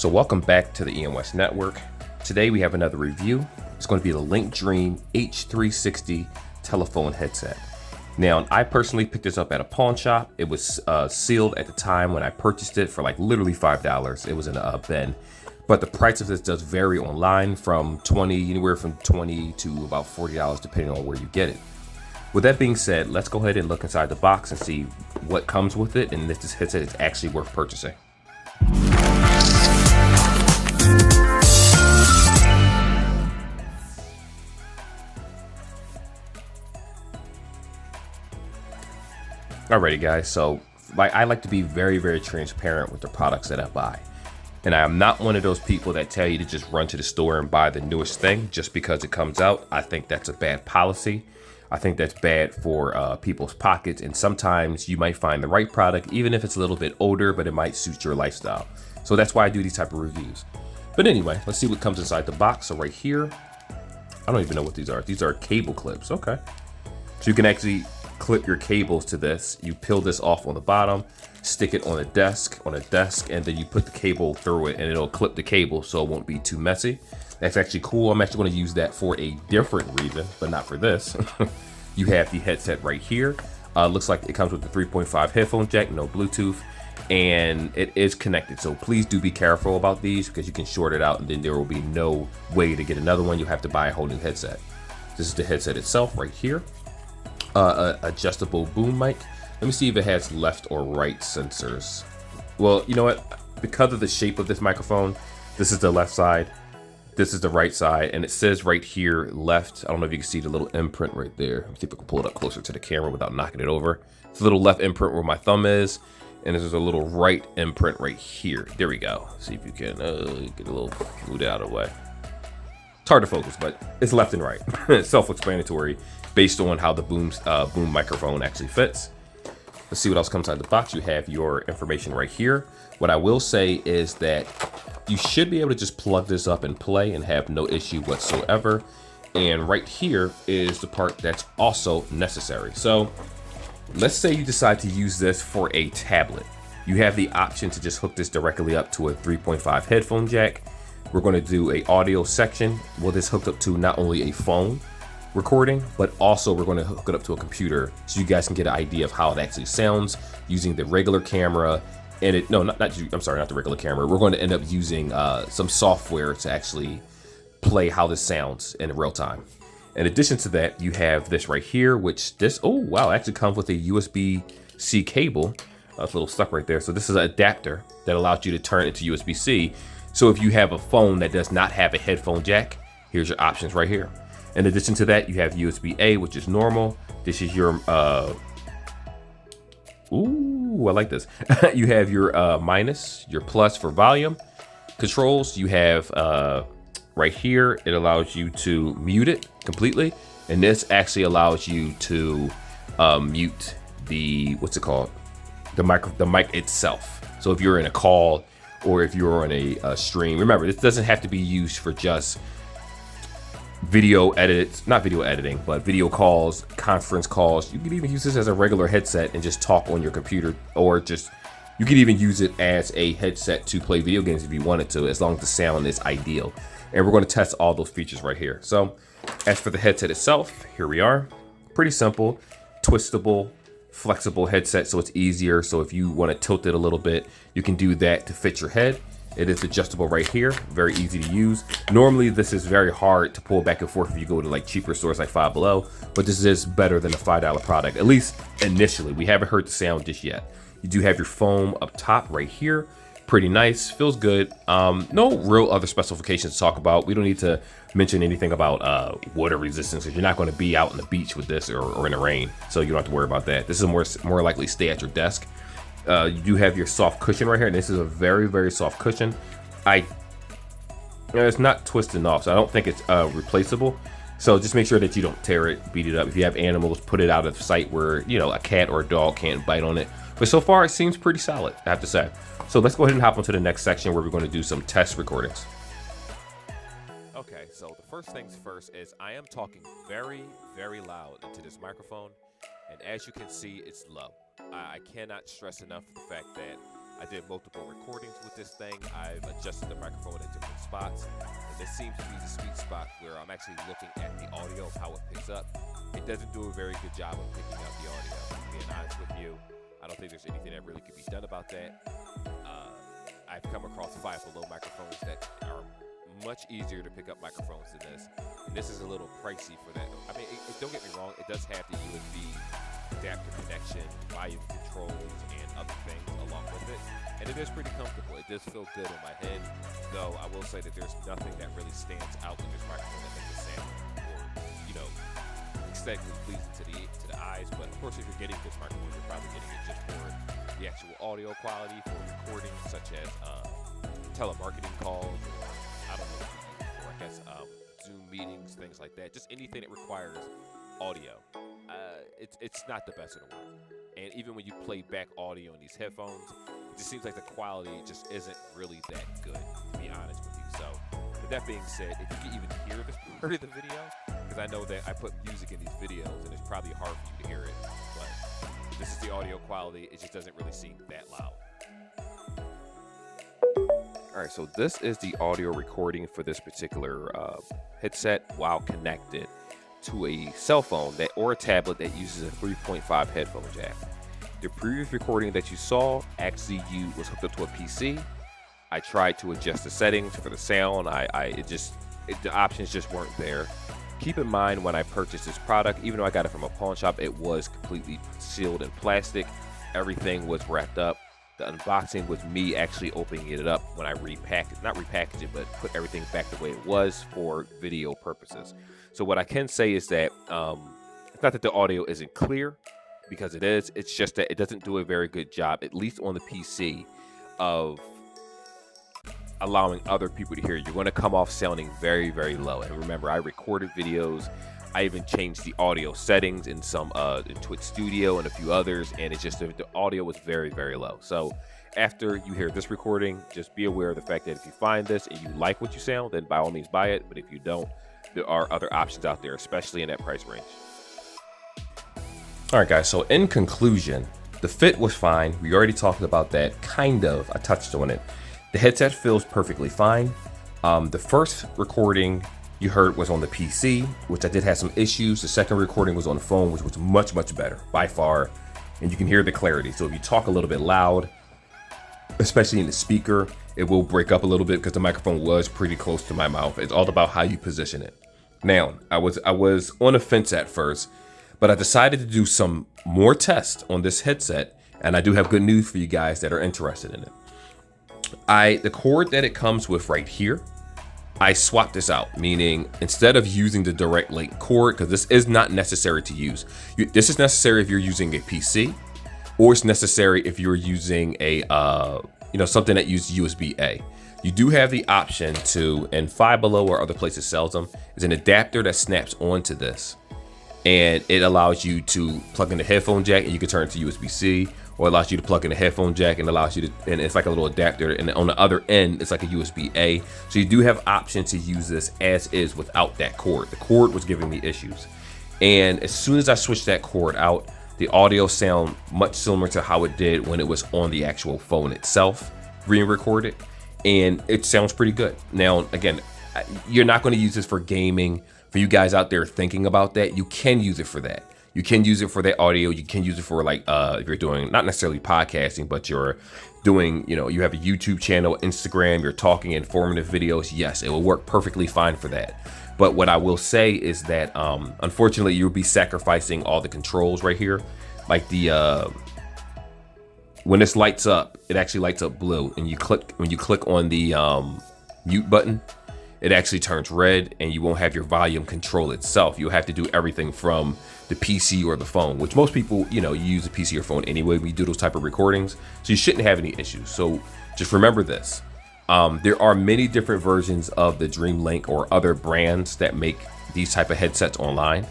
So welcome back to the EMS Network. Today we have another review. It's going to be the Link Dream H360 telephone headset. Now, I personally picked this up at a pawn shop. It was sealed at the time when I purchased it for like literally $5. It was in a bin. But the price of this does vary online from anywhere from $20 to about $40 depending on where you get it. With that being said, let's go ahead and look inside the box and see what comes with it and if this headset is actually worth purchasing. Alrighty guys, so I like to be very transparent with the products that I buy. And I am not one of those people that tell you to just run to the store and buy the newest thing just because it comes out. I think that's a bad policy. I think that's bad for people's pockets, and sometimes you might find the right product even if it's a little bit older, but it might suit your lifestyle. So that's why I do these type of reviews. But anyway, let's see what comes inside the box. So right here, I don't even know what these are. These are cable clips, okay. So you can actually clip your cables to this. You peel this off on the bottom, stick it on a desk, and then you put the cable through it and it'll clip the cable so it won't be too messy. That's actually cool. I'm actually going to use that for a different reason, but not for this. You have the headset right here. Looks like it comes with the 3.5 headphone jack, no Bluetooth, and it is connected. So please do be careful about these because you can short it out and then there will be no way to get another one. You'll have to buy a whole new headset. This is the headset itself right here. Adjustable boom mic. Let me see if it has left or right sensors. Well, you know what? Because of the shape of this microphone, this is the left side, this is the right side, and it says right here left. I don't know if you can see the little imprint right there. Let me see if I can pull it up closer to the camera without knocking it over. It's a little left imprint where my thumb is, and there's a little right imprint right here. There we go. See if you can get a little, move it out of the way. It's hard to focus, but it's left and right. It's self-explanatory based on how the boom microphone actually fits. Let's see what else comes out of the box. You have your information right here. What I will say is that you should be able to just plug this up and play and have no issue whatsoever. And right here is the part that's also necessary. So let's say you decide to use this for a tablet. You have the option to just hook this directly up to a 3.5 headphone jack. We're going to do a audio section with this hooked up to not only a phone recording, but also we're going to hook it up to a computer so you guys can get an idea of how it actually sounds using the regular camera. And I'm sorry, not the regular camera. We're going to end up using some software to actually play how this sounds in real time. In addition to that, you have this right here, which actually comes with a USB-C cable. It's a little stuck right there. So this is an adapter that allows you to turn it to USB-C. So if you have a phone that does not have a headphone jack, here's your options right here. In addition to that, you have USB-A, which is normal. This is your, I like this. You have your minus, your plus for volume controls. You have right here, it allows you to mute it completely. And this actually allows you to mute the, the mic itself. So if you're in a call or if you're on a stream, remember, this doesn't have to be used for just video editing, but video calls, conference calls. You can even use this as a regular headset and just talk on your computer, or you can even use it as a headset to play video games if you wanted to, as long as the sound is ideal. And we're going to test all those features right here. So as for the headset itself, here we are. Pretty simple, twistable, flexible headset, so it's easier. So if you want to tilt it a little bit, you can do that to fit your head. It is adjustable right here, very easy to use. Normally this is very hard to pull back and forth if you go to like cheaper stores like Five Below, but this is better than a $5 product, at least initially. We haven't heard the sound just yet. You do have your foam up top right here. Pretty nice, feels good. No real other specifications to talk about. We don't need to mention anything about water resistance, because you're not going to be out on the beach with this or in the rain, so you don't have to worry about that. This is more likely stay at your desk. You do have your soft cushion right here, and this is a very soft cushion. It's not twisting off, so I don't think it's replaceable. So just make sure that you don't tear it, beat it up. If you have animals, put it out of sight where, you know, a cat or a dog can't bite on it. But so far, it seems pretty solid, I have to say. So let's go ahead and hop onto the next section where we're going to do some test recordings. Okay, so the first things first is I am talking very loud into this microphone, and as you can see, it's low. I cannot stress enough the fact that I did multiple recordings with this thing. I've adjusted the microphone in different spots, and this seems to be the sweet spot where I'm actually looking at the audio of how it picks up. It doesn't do a very good job of picking up the audio, being honest with you. I don't think there's anything that really could be done about that. I've come across Five Below microphones that are much easier to pick up microphones than this, and this is a little pricey for that. I mean, don't get me wrong, it does have the USB adapter connection, volume controls, and other things along with it, and it is pretty comfortable. It does feel good on my head, though I will say that there's nothing that really stands out with this microphone that makes it sound, or aesthetically pleasing to the eyes. But of course, if you're getting this microphone, you're probably getting it just for the actual audio quality for recording, such as telemarketing calls, or I don't know, or I guess Zoom meetings, things like that. Just anything that requires audio. It's not the best in the world. And even when you play back audio in these headphones, it just seems like the quality just isn't really that good, to be honest with you. So, with that being said, if you can even hear this part of the video, because I know that I put music in these videos and it's probably hard for you to hear it, but this is the audio quality. It just doesn't really seem that loud. All right, so this is the audio recording for this particular headset while connected to a cell phone or a tablet that uses a 3.5 headphone jack. The previous recording that you saw actually was hooked up to a PC. I tried to adjust the settings for the sound. The options just weren't there. Keep in mind, when I purchased this product, even though I got it from a pawn shop, it was completely sealed in plastic. Everything was wrapped up. The unboxing was me actually opening it up when I not repackaged it, but put everything back the way it was for video purposes. So what I can say is that it's not that the audio isn't clear, because it is. It's just that it doesn't do a very good job, at least on the PC, of allowing other people to hear you. You're going to come off sounding very, very low. And remember, I recorded videos. I even changed the audio settings in some in Twitch Studio and a few others, and it's just the audio was very, very low. So after you hear this recording, just be aware of the fact that if you find this and you like what you sound, then by all means buy it. But if you don't, there are other options out there, especially in that price range. All right, guys. So in conclusion, the fit was fine. We already talked about that. Kind of. I touched on it. The headset feels perfectly fine. The first recording you heard was on the PC, which I did have some issues. The second recording was on the phone, which was much, much better by far. And you can hear the clarity. So if you talk a little bit loud, especially in the speaker, it will break up a little bit because the microphone was pretty close to my mouth. It's all about how you position it. Now, I was on the fence at first, but I decided to do some more tests on this headset, and I do have good news for you guys that are interested in it. The cord that it comes with right here, I swapped this out, meaning instead of using the direct link cord, because this is not necessary to use. This is necessary if you're using a PC, or it's necessary if you're using a something that uses USB-A. You do have the option to, and Five Below or other places sells them, is an adapter that snaps onto this, and it allows you to plug in the headphone jack and you can turn it to USB-C, or allows you to plug in a headphone jack and allows you to, and it's like a little adapter, and on the other end it's like a USB-A. So you do have option to use this as is without that cord. The cord was giving me issues, and as soon as I switched that cord out, the audio sound much similar to how it did when it was on the actual phone itself being recorded, and it sounds pretty good. Now again, you're not going to use this for gaming. For you guys out there thinking about that, you can use it for that. You can use it for that audio. You can use it for like if you're doing not necessarily podcasting, but you're doing, you have a YouTube channel, Instagram, you're talking informative videos. Yes, it will work perfectly fine for that. But what I will say is that unfortunately you'll be sacrificing all the controls right here. Like when this lights up, it actually lights up blue, and when you click on the mute button, it actually turns red, and you won't have your volume control itself. You'll have to do everything from the PC or the phone, which most people, you use a PC or phone anyway when you do those type of recordings. So you shouldn't have any issues. So just remember this. There are many different versions of the DreamLink or other brands that make these type of headsets online.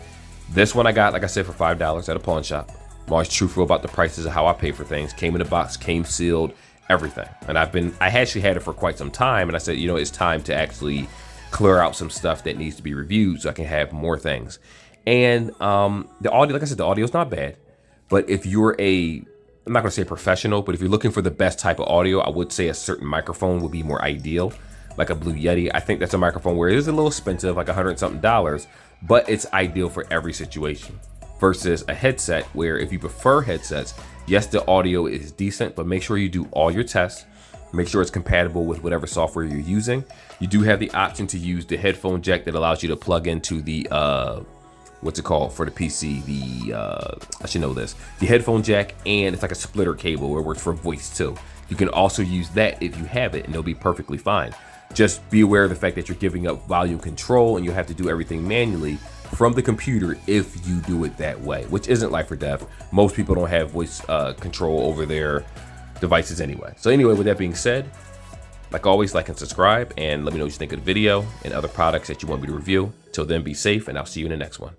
This one I got, like I said, for $5 at a pawn shop. I'm always truthful about the prices of how I pay for things. Came in a box, came sealed, everything. And I actually had it for quite some time, and I said, it's time to actually clear out some stuff that needs to be reviewed so I can have more things. And the audio, like I said, the audio is not bad, but if you're I'm not gonna say professional, but if you're looking for the best type of audio, I would say a certain microphone would be more ideal, like a Blue Yeti. I think that's a microphone where it is a little expensive, like $100 something, but it's ideal for every situation. Versus a headset where if you prefer headsets, yes, the audio is decent, but make sure you do all your tests. Make sure it's compatible with whatever software you're using. You do have the option to use the headphone jack that allows you to plug into the, what's it called for the PC? I should know this. The headphone jack, and it's like a splitter cable where it works for voice too. You can also use that if you have it, and it'll be perfectly fine. Just be aware of the fact that you're giving up volume control and you have to do everything manually from the computer if you do it that way, which isn't life or death. Most people don't have voice control over their devices anyway. So anyway, with that being said, like always, like and subscribe, and let me know what you think of the video and other products that you want me to review. Till then, be safe, and I'll see you in the next one.